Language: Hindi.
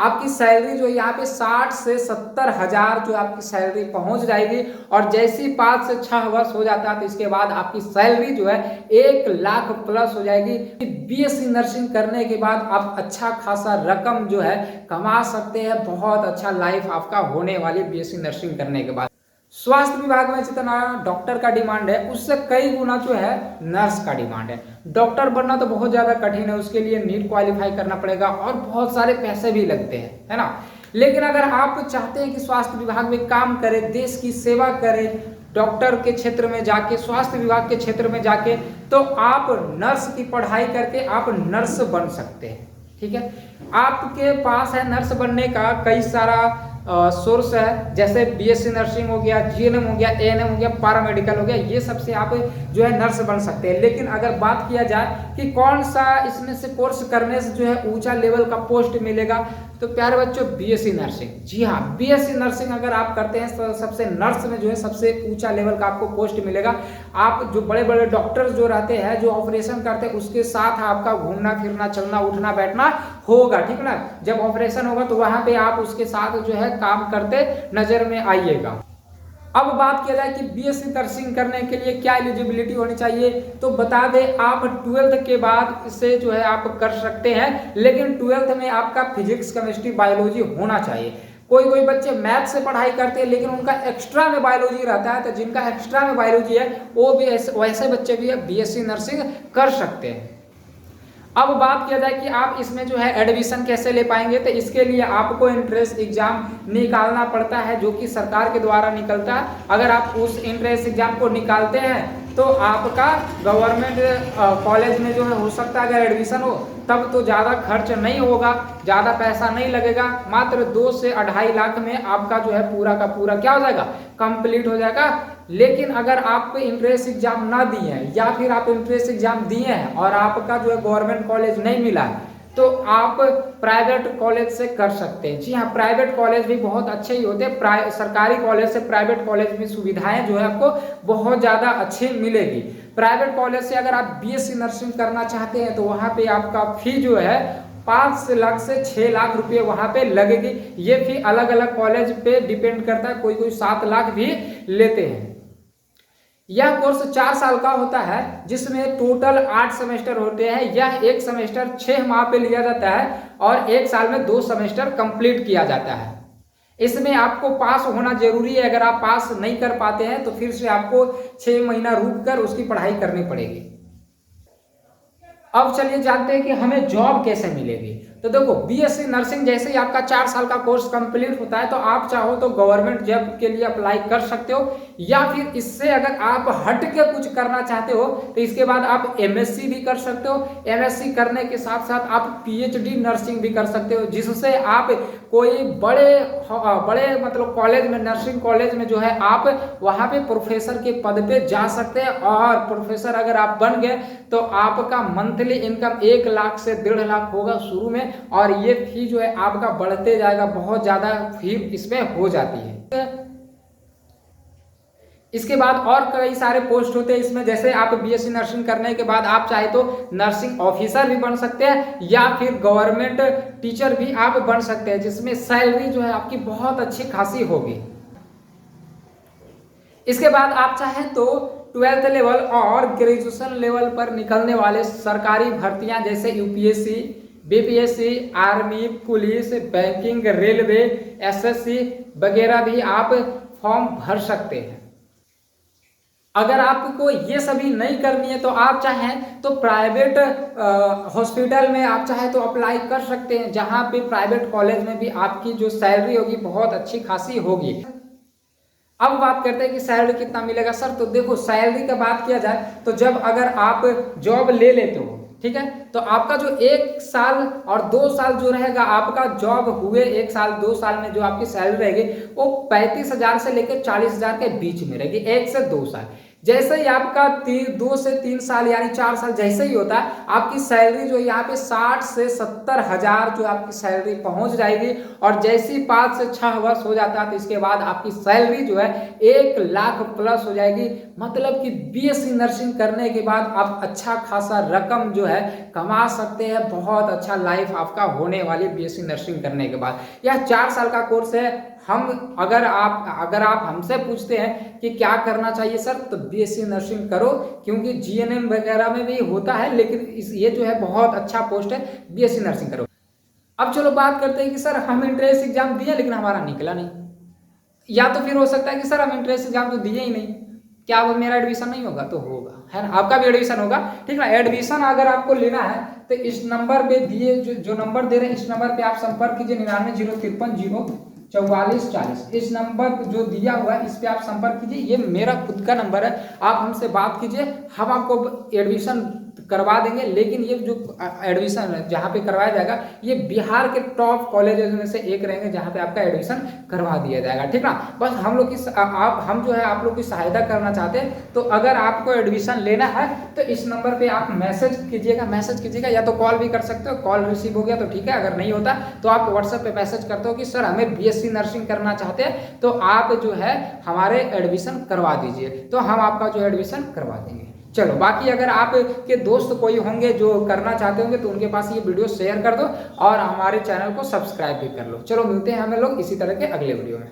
आपकी सैलरी जो है यहाँ पे 60 से 70 हजार जो आपकी सैलरी पहुंच जाएगी। और जैसे ही 5 से 6 वर्ष हो जाता है तो इसके बाद आपकी सैलरी जो है 1 लाख प्लस हो जाएगी। बीएससी नर्सिंग करने के बाद आप अच्छा खासा रकम जो है कमा सकते हैं। बहुत अच्छा लाइफ आपका होने वाली बीएससी नर्सिंग करने के बाद। स्वास्थ्य विभाग में जितना डॉक्टर का डिमांड है उससे कई गुना जो है नर्स का डिमांड है। डॉक्टर बनना तो बहुत ज़्यादा कठिन है, उसके लिए नीट क्वालिफाई करना पड़ेगा और बहुत सारे पैसे भी लगते हैं, है ना। लेकिन अगर आप चाहते हैं कि स्वास्थ्य विभाग में काम करें, देश की सेवा करें, डॉक्टर के क्षेत्र में जाके, स्वास्थ्य विभाग के क्षेत्र में जाके, तो आप नर्स की पढ़ाई करके आप नर्स बन सकते हैं। ठीक है, आपके पास है नर्स बनने का कई सारा सोर्स है, जैसे बीएससी नर्सिंग हो गया, जीएनएम हो गया, एएनएम हो गया, पैरामेडिकल हो गया, ये सबसे आप जो है नर्स बन सकते हैं। लेकिन अगर बात किया जाए कि कौन सा इसमें से कोर्स करने से जो है ऊंचा लेवल का पोस्ट मिलेगा, तो प्यारे बच्चों बीएससी नर्सिंग, जी हाँ, बीएससी नर्सिंग अगर आप करते हैं तो सबसे नर्स में जो है सबसे ऊंचा लेवल का आपको पोस्ट मिलेगा। आप जो बड़े बड़े डॉक्टर्स जो रहते हैं, जो ऑपरेशन करते हैं, उसके साथ आपका घूमना फिरना, चलना उठना बैठना होगा, ठीक ना। जब ऑपरेशन होगा तो वहां पे आप उसके साथ जो है काम करते नजर में आइएगा। अब बात किया जाए कि बीएससी नर्सिंग करने के लिए क्या एलिजिबिलिटी होनी चाहिए, तो बता दें आप 12th के बाद से जो है आप कर सकते हैं, लेकिन 12th में आपका फिजिक्स, केमिस्ट्री, बायोलॉजी होना चाहिए। कोई कोई बच्चे मैथ से पढ़ाई करते हैं लेकिन उनका एक्स्ट्रा में बायोलॉजी रहता है, तो जिनका एक्स्ट्रा में बायोलॉजी है वो भी वैसे बच्चे भी बीएससी नर्सिंग कर सकते हैं। अब बात किया जाए कि आप इसमें जो है एडमिशन कैसे ले पाएंगे, तो इसके लिए आपको एंट्रेंस एग्जाम निकालना पड़ता है, जो कि सरकार के द्वारा निकलता है। अगर आप उस एंट्रेंस एग्जाम को निकालते हैं तो आपका गवर्नमेंट कॉलेज में जो है हो सकता है अगर एडमिशन हो तब तो ज़्यादा खर्च नहीं होगा, ज़्यादा पैसा नहीं लगेगा, मात्र 2 से 2.5 लाख में आपका जो है पूरा का पूरा क्या हो जाएगा, कंप्लीट हो जाएगा। लेकिन अगर आप एंट्रेंस एग्जाम ना दिए हैं या फिर आप एंट्रेंस एग्जाम दिए हैं और आपका जो है गवर्नमेंट कॉलेज नहीं मिला है, तो आप प्राइवेट कॉलेज से कर सकते हैं। जी हाँ, प्राइवेट कॉलेज भी बहुत अच्छे ही होते हैं। सरकारी कॉलेज से प्राइवेट कॉलेज में सुविधाएं जो है आपको बहुत ज़्यादा अच्छी मिलेगी। प्राइवेट कॉलेज से अगर आप बीएससी नर्सिंग करना चाहते हैं तो वहाँ पे आपका फी जो है 5 लाख से 6 लाख रुपये वहाँ पे लगेगी। ये फी अलग अलग कॉलेज पे डिपेंड करता है, कोई कोई 7 लाख भी लेते हैं। यह कोर्स 4 साल का होता है, जिसमें टोटल 8 सेमेस्टर होते हैं। यह एक सेमेस्टर 6 माह पे लिया जाता है और 1 साल में 2 सेमेस्टर कंप्लीट किया जाता है। इसमें आपको पास होना जरूरी है। अगर आप पास नहीं कर पाते हैं तो फिर से आपको 6 महीना रुक कर उसकी पढ़ाई करनी पड़ेगी। अब चलिए जानते हैं कि हमें जॉब कैसे मिलेगी। तो देखो, बीएससी नर्सिंग जैसे ही आपका 4 साल का कोर्स कंप्लीट होता है तो आप चाहो तो गवर्नमेंट जॉब के लिए अप्लाई कर सकते हो, या फिर इससे अगर आप हट के कुछ करना चाहते हो तो इसके बाद आप एमएससी भी कर सकते हो। एमएससी करने के साथ साथ आप पीएचडी नर्सिंग भी कर सकते हो, जिससे आप कोई बड़े मतलब कॉलेज में, नर्सिंग कॉलेज में जो है आप वहाँ पे प्रोफेसर के पद पे जा सकते हैं। और प्रोफेसर अगर आप बन गए तो आपका मंथली इनकम 1 लाख से 1.5 लाख होगा शुरू में, और ये फी जो है आपका बढ़ते जाएगा, बहुत ज्यादा फी इसमें हो जाती है। इसके बाद और कई सारे पोस्ट होते हैं इसमें, जैसे आप बीएससी नर्सिंग करने के बाद आप चाहे तो नर्सिंग ऑफिसर भी बन सकते हैं या फिर गवर्नमेंट टीचर भी आप बन सकते हैं, जिसमें सैलरी जो है आपकी बहुत अच्छी खासी होगी। इसके बाद आप चाहें तो 12th लेवल और ग्रेजुएशन लेवल पर निकलने वाले सरकारी भर्तियां जैसे UPSC, BPSC, army, police, banking, railway, SSC वगैरह भी आप फॉर्म भर सकते हैं। अगर आपको ये सभी नहीं करनी है तो आप चाहें तो प्राइवेट हॉस्पिटल में आप चाहे तो अप्लाई कर सकते हैं, जहां पे प्राइवेट कॉलेज में भी आपकी जो सैलरी होगी बहुत अच्छी खासी होगी। अब बात करते हैं कि सैलरी कितना मिलेगा सर। तो देखो, सैलरी का बात किया जाए तो जब अगर आप जॉब ले लेते हो, ठीक है, तो आपका जो 1 साल और 2 साल जो रहेगा, आपका जॉब हुए 1 साल 2 साल में जो आपकी सैलरी रहेगी वो 35,000 से लेकर 40,000 के बीच में रहेगी, 1 से 2 साल। जैसे ही आपका 2 से 3 साल यानी 4 साल जैसे ही होता है, आपकी सैलरी जो यहाँ पे 60 से 70 हजार जो आपकी सैलरी पहुंच जाएगी। और जैसे ही 5 से 6 वर्ष हो जाता है तो इसके बाद आपकी सैलरी जो है 1 लाख प्लस हो जाएगी। मतलब कि बीएससी नर्सिंग करने के बाद आप अच्छा खासा रकम जो है कमा सकते हैं। बहुत अच्छा लाइफ आपका होने वाली बीएससी नर्सिंग करने के बाद। यह 4 साल का कोर्स है। हम अगर आप हमसे पूछते हैं कि क्या करना चाहिए सर, तो बीएससी नर्सिंग करो, क्योंकि जीएनएम वगैरह में भी होता है, लेकिन ये जो है बहुत अच्छा पोस्ट है, बीएससी नर्सिंग करो। अब चलो बात करते हैं कि सर हम एंट्रेंस एग्जाम दिए लेकिन हमारा निकला नहीं, या तो फिर हो सकता है कि सर हम एंट्रेंस एग्जाम तो दिए ही नहीं, क्या वो मेरा एडमिशन नहीं होगा? तो होगा, है ना, आपका भी एडमिशन होगा। ठीक ना। एडमिशन अगर आपको लेना है तो इस नंबर पे दिए जो नंबर दे रहे हैं, इस नंबर पे आप संपर्क कीजिए 9903504440। इस नंबर जो दिया हुआ है इस पे आप संपर्क कीजिए। ये मेरा खुद का नंबर है, आप हमसे बात कीजिए, हम आपको एडमिशन करवा देंगे। लेकिन ये जो एडमिशन जहाँ पे करवाया जाएगा ये बिहार के टॉप कॉलेजेस में से एक रहेंगे जहाँ पे आपका एडमिशन करवा दिया जाएगा। ठीक ना। बस हम लोग की हम जो है आप लोग की सहायता करना चाहते हैं। तो अगर आपको एडमिशन लेना है तो इस नंबर पे आप मैसेज कीजिएगा, या तो कॉल भी कर सकते हो। कॉल रिसीव हो गया तो ठीक है, अगर नहीं होता तो आप व्हाट्सएप पे मैसेज करते हो कि सर हमें बीएससी नर्सिंग करना चाहते हैं, तो आप जो है हमारे एडमिशन करवा दीजिए, तो हम आपका जो एडमिशन करवा देंगे। चलो, बाकी अगर आपके दोस्त कोई होंगे जो करना चाहते होंगे तो उनके पास ये वीडियो शेयर कर दो और हमारे चैनल को सब्सक्राइब भी कर लो। चलो, मिलते हैं हमें लोग इसी तरह के अगले वीडियो में।